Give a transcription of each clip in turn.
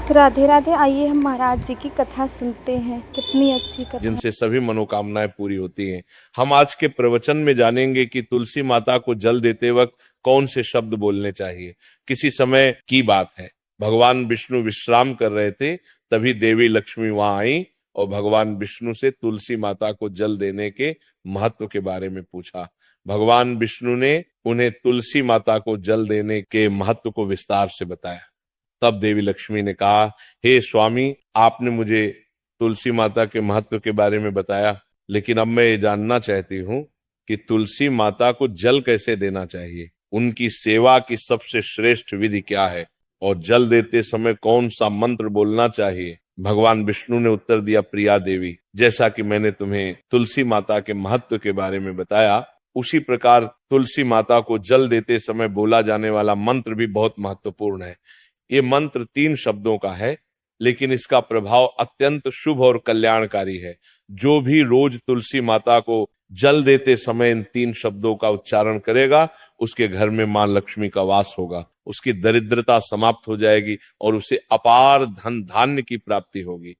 राधे राधे। आइए हम महाराज जी की कथा सुनते हैं। कितनी अच्छी कथा। जिनसे सभी मनोकामनाएं पूरी होती हैं। हम आज के प्रवचन में जानेंगे कि तुलसी माता को जल देते वक्त कौन से शब्द बोलने चाहिए। किसी समय की बात है, भगवान विष्णु विश्राम कर रहे थे, तभी देवी लक्ष्मी वहां आई और भगवान विष्णु से तुलसी माता को जल देने के महत्व के बारे में पूछा। भगवान विष्णु ने उन्हें तुलसी माता को जल देने के महत्व को विस्तार से बताया। तब देवी लक्ष्मी ने कहा, हे स्वामी, आपने मुझे तुलसी माता के महत्व के बारे में बताया, लेकिन अब मैं ये जानना चाहती हूँ कि तुलसी माता को जल कैसे देना चाहिए, उनकी सेवा की सबसे श्रेष्ठ विधि क्या है और जल देते समय कौन सा मंत्र बोलना चाहिए। भगवान विष्णु ने उत्तर दिया, प्रिया देवी, जैसा कि मैंने तुम्हें तुलसी माता के महत्व के बारे में बताया, उसी प्रकार तुलसी माता को जल देते समय बोला जाने वाला मंत्र भी बहुत महत्वपूर्ण है। ये मंत्र 3 शब्दों का है, लेकिन इसका प्रभाव अत्यंत शुभ और कल्याणकारी है। जो भी रोज तुलसी माता को जल देते समय इन 3 शब्दों का उच्चारण करेगा, उसके घर में मां लक्ष्मी का वास होगा, उसकी दरिद्रता समाप्त हो जाएगी और उसे अपार धन धान्य की प्राप्ति होगी।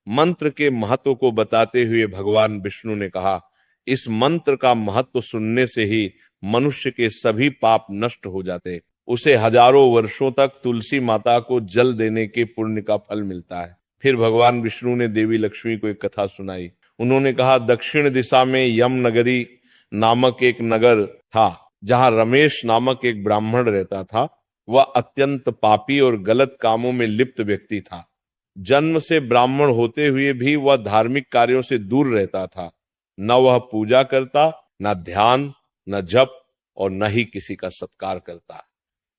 मंत्र के महत्व को बताते हुए भगवान विष्णु ने कहा, इस मंत्र का महत्व सुनने से ही मनुष्य के सभी पाप नष्ट हो जाते, उसे हजारों वर्षों तक तुलसी माता को जल देने के पुण्य का फल मिलता है। फिर भगवान विष्णु ने देवी लक्ष्मी को एक कथा सुनाई। उन्होंने कहा, दक्षिण दिशा में यम नगरी नामक एक नगर था, जहां रमेश नामक एक ब्राह्मण रहता था। वह अत्यंत पापी और गलत कामों में लिप्त व्यक्ति था। जन्म से ब्राह्मण होते हुए भी वह धार्मिक कार्यों से दूर रहता था। न वह पूजा करता, न ध्यान, न जप और न ही किसी का सत्कार करता।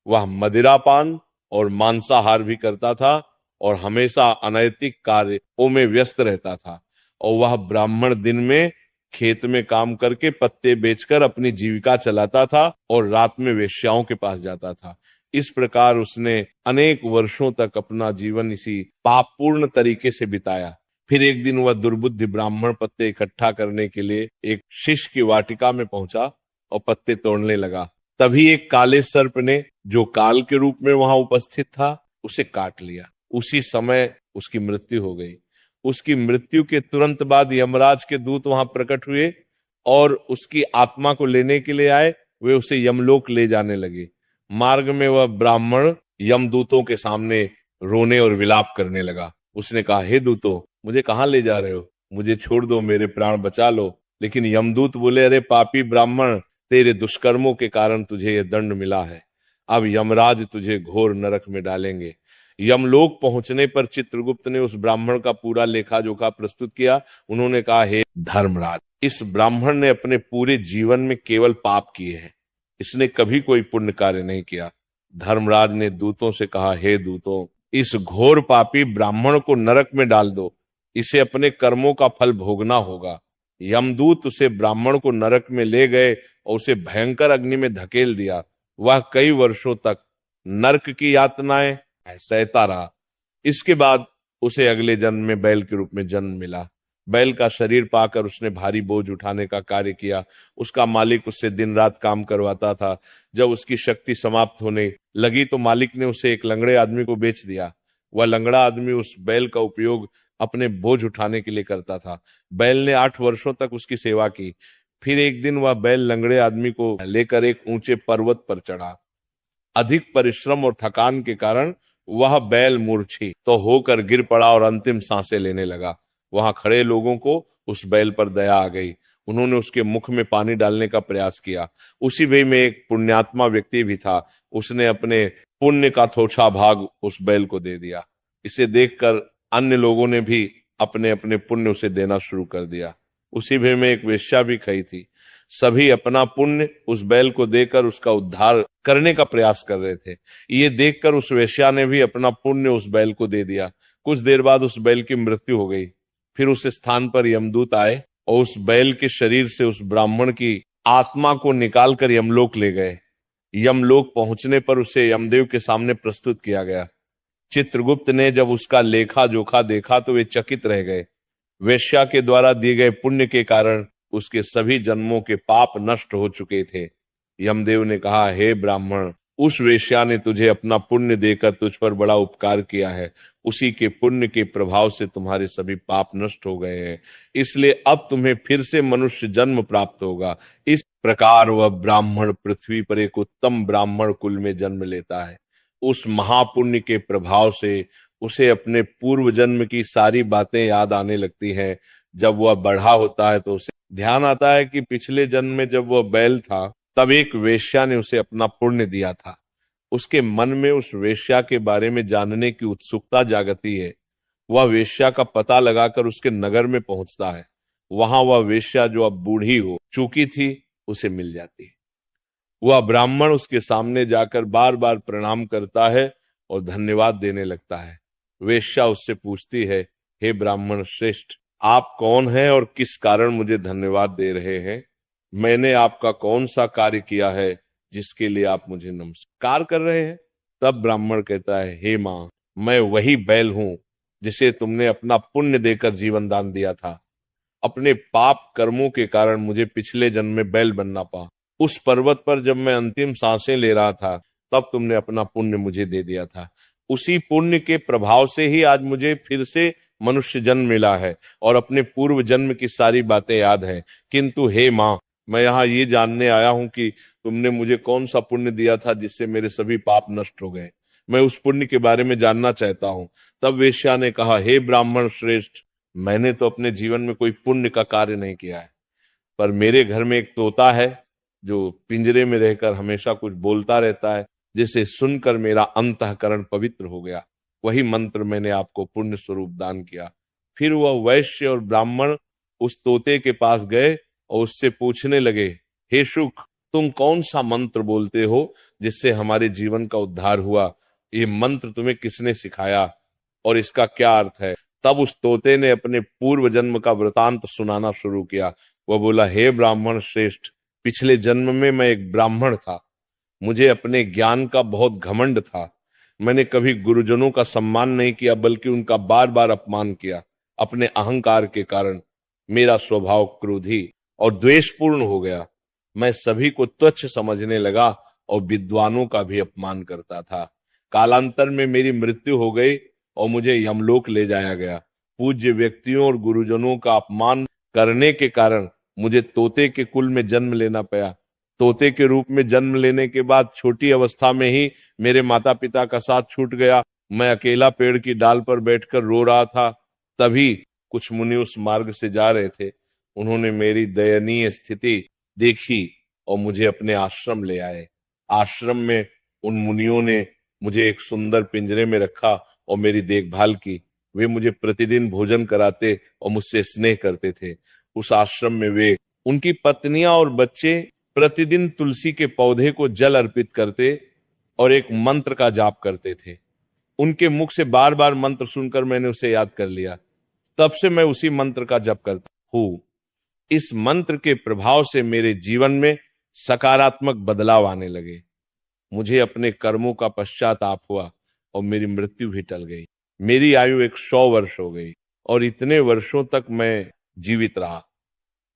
वह मदिरापान और मांसाहार भी करता था और हमेशा अनैतिक कार्यों में व्यस्त रहता था। और वह ब्राह्मण दिन में खेत में काम करके पत्ते बेचकर अपनी जीविका चलाता था और रात में वेश्याओं के पास जाता था। इस प्रकार उसने अनेक वर्षों तक अपना जीवन इसी पापपूर्ण तरीके से बिताया। फिर एक दिन वह दुर्बुद्धि ब्राह्मण पत्ते इकट्ठा करने के लिए एक शिष्य की वाटिका में पहुंचा और पत्ते तोड़ने लगा। तभी एक काले सर्प ने, जो काल के रूप में वहां उपस्थित था, उसे काट लिया। उसी समय उसकी मृत्यु हो गई। उसकी मृत्यु के तुरंत बाद यमराज के दूत वहां प्रकट हुए और उसकी आत्मा को लेने के लिए आए। वे उसे यमलोक ले जाने लगे। मार्ग में वह ब्राह्मण यमदूतों के सामने रोने और विलाप करने लगा। उसने कहा, हे दूतों, मुझे कहां ले जा रहे हो? मुझे छोड़ दो, मेरे प्राण बचा लो। लेकिन यमदूत बोले, अरे पापी ब्राह्मण, तेरे दुष्कर्मों के कारण तुझे यह दंड मिला है। अब यमराज तुझे घोर नरक में डालेंगे। यमलोक पहुंचने पर चित्रगुप्त ने उस ब्राह्मण का पूरा लेखा जोखा प्रस्तुत किया। उन्होंने कहा, हे धर्मराज, इस ब्राह्मण ने अपने पूरे जीवन में केवल पाप किए हैं, इसने कभी कोई पुण्य कार्य नहीं किया। धर्मराज ने दूतों से कहा, हे दूतों, इस घोर पापी ब्राह्मण को नरक में डाल दो, इसे अपने कर्मों का फल भोगना होगा। यमदूत उसे ब्राह्मण को नरक में ले गए और उसे भयंकर अग्नि में धकेल दिया। वह कई वर्षों तक नरक की यातनाएं सहता रहा। इसके बाद उसे अगले जन्म में बैल के रूप में जन्म मिला। बैल का शरीर पाकर उसने भारी बोझ उठाने का कार्य किया। उसका मालिक उससे दिन रात काम करवाता था। जब उसकी शक्ति समाप्त होने लगी तो मालिक ने उसे एक लंगड़े आदमी को बेच दिया। वह लंगड़ा आदमी उस बैल का उपयोग अपने बोझ उठाने के लिए करता था। बैल ने 8 वर्षों तक उसकी सेवा की। फिर एक दिन वह बैल लंगड़े आदमी को लेकर एक ऊंचे पर्वत पर चढ़ा। अधिक परिश्रम और थकान के कारण वह बैल मूर्छित तो होकर गिर पड़ा और अंतिम सांसें लेने लगा। वहां खड़े लोगों को उस बैल पर दया आ गई। उन्होंने उसके मुख में पानी डालने का प्रयास किया। उसी वे में एक पुण्यात्मा व्यक्ति भी था। उसने अपने पुण्य का थोड़ा भाग उस बैल को दे दिया। इसे देखकर अन्य लोगों ने भी अपने अपने पुण्य उसे देना शुरू कर दिया। उसी वे में एक वेश्या भी खड़ी थी। सभी अपना पुण्य उस बैल को देकर उसका उद्धार करने का प्रयास कर रहे थे। ये देखकर उस वेश्या ने भी अपना पुण्य उस बैल को दे दिया। कुछ देर बाद उस बैल की मृत्यु हो गई। फिर उस स्थान पर यमदूत आए और उस बैल के शरीर से उस ब्राह्मण की आत्मा को निकालकर यमलोक ले गए। यमलोक पहुंचने पर उसे यमदेव के सामने प्रस्तुत किया गया। चित्रगुप्त ने जब उसका लेखा जोखा देखा तो वे चकित रह गए। वेश्या के द्वारा दिए गए पुण्य के कारण उसके सभी जन्मों के पाप नष्ट हो चुके थे। यमदेव ने कहा, हे ब्राह्मण, उस वेश्या ने तुझे अपना पुण्य देकर तुझ पर बड़ा उपकार किया है। उसी के पुण्य के प्रभाव से तुम्हारे सभी पाप नष्ट हो गए हैं, इसलिए अब तुम्हें फिर से मनुष्य जन्म प्राप्त होगा। इस प्रकार वह ब्राह्मण पृथ्वी पर एक उत्तम ब्राह्मण कुल में जन्म लेता है। उस महापुण्य के प्रभाव से उसे अपने पूर्व जन्म की सारी बातें याद आने लगती हैं। जब वह बड़ा होता है तो उसे ध्यान आता है कि पिछले जन्म में जब वह बैल था तब एक वेश्या ने उसे अपना पुण्य दिया था। उसके मन में उस वेश्या के बारे में जानने की उत्सुकता जागती है। वह वेश्या का पता लगाकर उसके नगर में पहुंचता है। वहां वह वेश्या जो अब बूढ़ी हो चुकी थी उसे मिल जाती है। वह ब्राह्मण उसके सामने जाकर बार बार प्रणाम करता है और धन्यवाद देने लगता है। वेश्या उससे पूछती है, हे ब्राह्मण श्रेष्ठ, आप कौन हैं और किस कारण मुझे धन्यवाद दे रहे हैं? मैंने आपका कौन सा कार्य किया है जिसके लिए आप मुझे नमस्कार कर रहे हैं? तब ब्राह्मण कहता है, हे मां, मैं वही बैल हूं जिसे तुमने अपना पुण्य देकर जीवन दान दिया था। अपने पाप कर्मों के कारण मुझे पिछले जन्म में बैल बनना पड़ा। उस पर्वत पर जब मैं अंतिम सांसें ले रहा था तब तुमने अपना पुण्य मुझे दे दिया था। उसी पुण्य के प्रभाव से ही आज मुझे फिर से मनुष्य जन्म मिला है और अपने पूर्व जन्म की सारी बातें याद हैं। किंतु हे मां, मैं यहाँ ये जानने आया हूं कि तुमने मुझे कौन सा पुण्य दिया था जिससे मेरे सभी पाप नष्ट हो गए। मैं उस पुण्य के बारे में जानना चाहता हूं। तब वेश्या ने कहा, हे ब्राह्मण श्रेष्ठ, मैंने तो अपने जीवन में कोई पुण्य का कार्य नहीं किया है, पर मेरे घर में एक तोता है जो पिंजरे में रहकर हमेशा कुछ बोलता रहता है, जिसे सुनकर मेरा अंतःकरण पवित्र हो गया। वही मंत्र मैंने आपको पुण्य स्वरूप दान किया। फिर वह वैश्य और ब्राह्मण उस तोते के पास गए और उससे पूछने लगे, हे शुक, तुम कौन सा मंत्र बोलते हो जिससे हमारे जीवन का उद्धार हुआ? ये मंत्र तुम्हें किसने सिखाया और इसका क्या अर्थ है? तब उस तोते ने अपने पूर्व जन्म का वृतांत सुनाना शुरू किया। वह बोला, हे ब्राह्मण श्रेष्ठ, पिछले जन्म में मैं एक ब्राह्मण था। मुझे अपने ज्ञान का बहुत घमंड था। मैंने कभी गुरुजनों का सम्मान नहीं किया बल्कि उनका बार बार अपमान किया। अपने अहंकार के कारण मेरा स्वभाव क्रोधी और द्वेषपूर्ण हो गया। मैं सभी को तुच्छ समझने लगा और विद्वानों का भी अपमान करता था। कालांतर में मेरी मृत्यु हो गई और मुझे यमलोक ले जाया गया। पूज्य व्यक्तियों और गुरुजनों का अपमान करने के कारण मुझे तोते के कुल में जन्म लेना पड़ा। तोते के रूप में जन्म लेने के बाद छोटी अवस्था में ही मेरे माता पिता का साथ छूट गया। मैं अकेला पेड़ की डाल पर बैठकर रो रहा था। तभी कुछ मुनि उस मार्ग से जा रहे थे। उन्होंने मेरी दयनीय स्थिति देखी और मुझे अपने आश्रम ले आए। आश्रम में उन मुनियों ने मुझे एक सुंदर पिंजरे में रखा और मेरी देखभाल की। वे मुझे प्रतिदिन भोजन कराते और मुझसे स्नेह करते थे। उस आश्रम में वे, उनकी पत्नियां और बच्चे प्रतिदिन तुलसी के पौधे को जल अर्पित करते और एक मंत्र का जाप करते थे। उनके मुख से बार बार मंत्र सुनकर मैंने उसे याद कर लिया। तब से मैं उसी मंत्र का जप करता हूं। इस मंत्र के प्रभाव से मेरे जीवन में सकारात्मक बदलाव आने लगे। मुझे अपने कर्मों का पश्चाताप हुआ और मेरी मृत्यु भी टल गई। मेरी आयु 100 वर्ष हो गई और इतने वर्षों तक मैं जीवित रहा।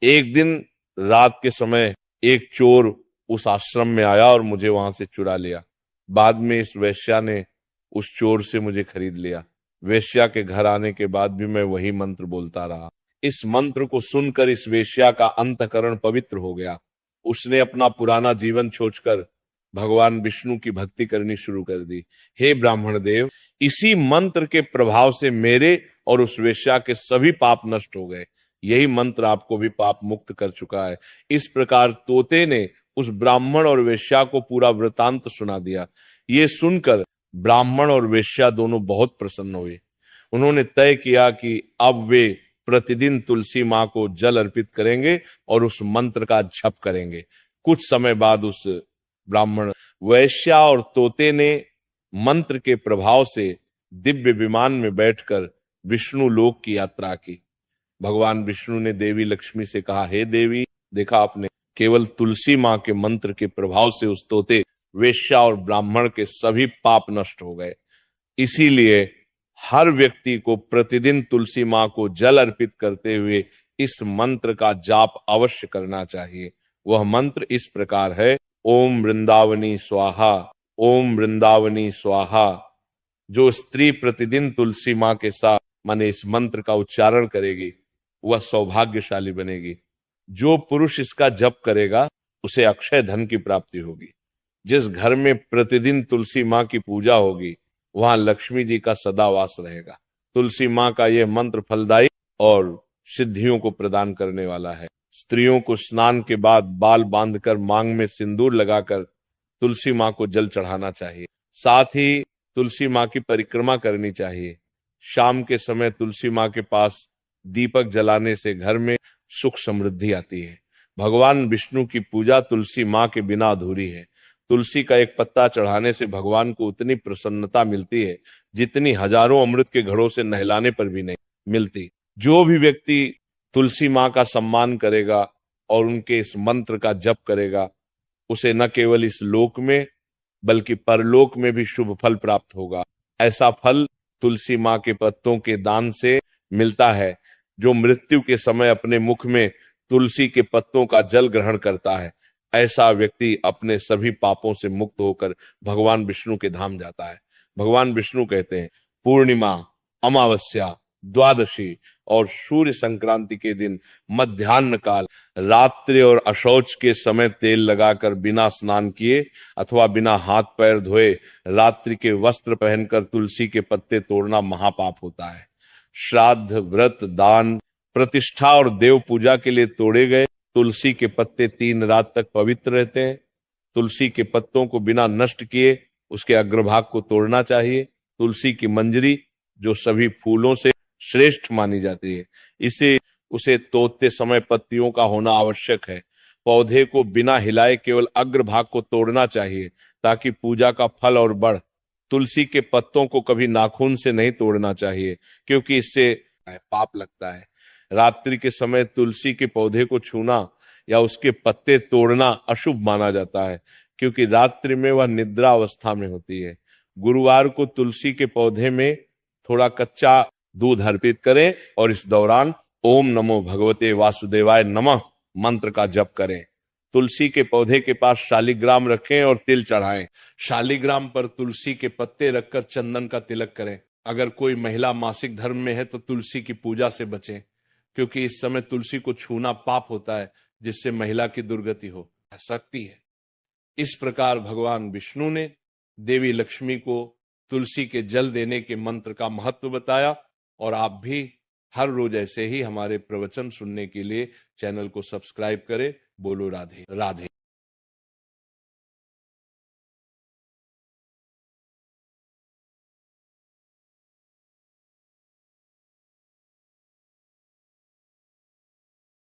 एक दिन रात के समय एक चोर उस आश्रम में आया और मुझे वहां से चुरा लिया। बाद में इस वेश्या ने उस चोर से मुझे खरीद लिया। वेश्या के घर आने के बाद भी मैं वही मंत्र बोलता रहा। इस मंत्र को सुनकर इस वेश्या का अंतःकरण पवित्र हो गया। उसने अपना पुराना जीवन छोड़कर भगवान विष्णु की भक्ति करनी शुरू कर दी। हे ब्राह्मण देव, इसी मंत्र के प्रभाव से मेरे और उस वेश्या के सभी पाप नष्ट हो गए। यही मंत्र आपको भी पाप मुक्त कर चुका है। इस प्रकार तोते ने उस ब्राह्मण और वेश्या को पूरा वृतांत सुना दिया। ये सुनकर ब्राह्मण और वेश्या दोनों बहुत प्रसन्न हुए। उन्होंने तय किया कि अब वे प्रतिदिन तुलसी मां को जल अर्पित करेंगे और उस मंत्र का जप करेंगे। कुछ समय बाद उस ब्राह्मण, वैश्या और तोते ने मंत्र के प्रभाव से दिव्य विमान में बैठकर विष्णु लोक की यात्रा की। भगवान विष्णु ने देवी लक्ष्मी से कहा, हे देवी, देखा आपने, केवल तुलसी मां के मंत्र के प्रभाव से उस तोते, वेश्या और ब्राह्मण के सभी पाप नष्ट हो गए। इसीलिए हर व्यक्ति को प्रतिदिन तुलसी मां को जल अर्पित करते हुए इस मंत्र का जाप अवश्य करना चाहिए। वह मंत्र इस प्रकार है, ओम वृंदावनी स्वाहा, ओम वृंदावनी स्वाहा। जो स्त्री प्रतिदिन तुलसी माँ के साथ माने इस मंत्र का उच्चारण करेगी वह सौभाग्यशाली बनेगी। जो पुरुष इसका जप करेगा उसे अक्षय धन की प्राप्ति होगी। जिस घर में प्रतिदिन तुलसी माँ की पूजा होगी वहां लक्ष्मी जी का सदा वास रहेगा। तुलसी माँ का यह मंत्र फलदायी और सिद्धियों को प्रदान करने वाला है। स्त्रियों को स्नान के बाद बाल बांधकर मांग में सिंदूर लगाकर तुलसी माँ को जल चढ़ाना चाहिए। साथ ही तुलसी माँ की परिक्रमा करनी चाहिए। शाम के समय तुलसी माँ के पास दीपक जलाने से घर में सुख समृद्धि आती है। भगवान विष्णु की पूजा तुलसी माँ के बिना अधूरी है। तुलसी का एक पत्ता चढ़ाने से भगवान को उतनी प्रसन्नता मिलती है जितनी हजारों अमृत के घड़ों से नहलाने पर भी नहीं मिलती। जो भी व्यक्ति तुलसी माँ का सम्मान करेगा और उनके इस मंत्र का जप करेगा उसे न केवल इस लोक में बल्कि परलोक में भी शुभ फल प्राप्त होगा। ऐसा फल तुलसी माँ के पत्तों के दान से मिलता है। जो मृत्यु के समय अपने मुख में तुलसी के पत्तों का जल ग्रहण करता है ऐसा व्यक्ति अपने सभी पापों से मुक्त होकर भगवान विष्णु के धाम जाता है। भगवान विष्णु कहते हैं पूर्णिमा, अमावस्या, द्वादशी और सूर्य संक्रांति के दिन मध्याह्न काल रात्रि और अशौच के समय तेल लगाकर बिना स्नान किए अथवा बिना हाथ पैर धोए रात्रि के वस्त्र पहनकर तुलसी के पत्ते तोड़ना महापाप होता है। श्राद्ध, व्रत, दान, प्रतिष्ठा और देव पूजा के लिए तोड़े गए तुलसी के पत्ते 3 रात तक पवित्र रहते हैं। तुलसी के पत्तों को बिना नष्ट किए उसके अग्रभाग को तोड़ना चाहिए। तुलसी की मंजरी जो सभी फूलों से श्रेष्ठ मानी जाती है उसे तोड़ते समय पत्तियों का होना आवश्यक है। पौधे को बिना हिलाए केवल अग्रभाग को तोड़ना चाहिए ताकि पूजा का फल और बढ़। तुलसी के पत्तों को कभी नाखून से नहीं तोड़ना चाहिए क्योंकि इससे पाप लगता है। रात्रि के समय तुलसी के पौधे को छूना या उसके पत्ते तोड़ना अशुभ माना जाता है क्योंकि रात्रि में वह निद्रा अवस्था में होती है। गुरुवार को तुलसी के पौधे में थोड़ा कच्चा दूध अर्पित करें और इस दौरान ओम नमो भगवते वासुदेवाय नमः मंत्र का जप करें। तुलसी के पौधे के पास शालिग्राम रखें और तिल चढ़ाएं। शालिग्राम पर तुलसी के पत्ते रखकर चंदन का तिलक करें। अगर कोई महिला मासिक धर्म में है तो तुलसी की पूजा से बचें क्योंकि इस समय तुलसी को छूना पाप होता है जिससे महिला की दुर्गति हो सकती है। इस प्रकार भगवान विष्णु ने देवी लक्ष्मी को तुलसी के जल देने के मंत्र का महत्व बताया और आप भी हर रोज ऐसे ही हमारे प्रवचन सुनने के लिए चैनल को सब्सक्राइब करें। बोलो राधे राधे।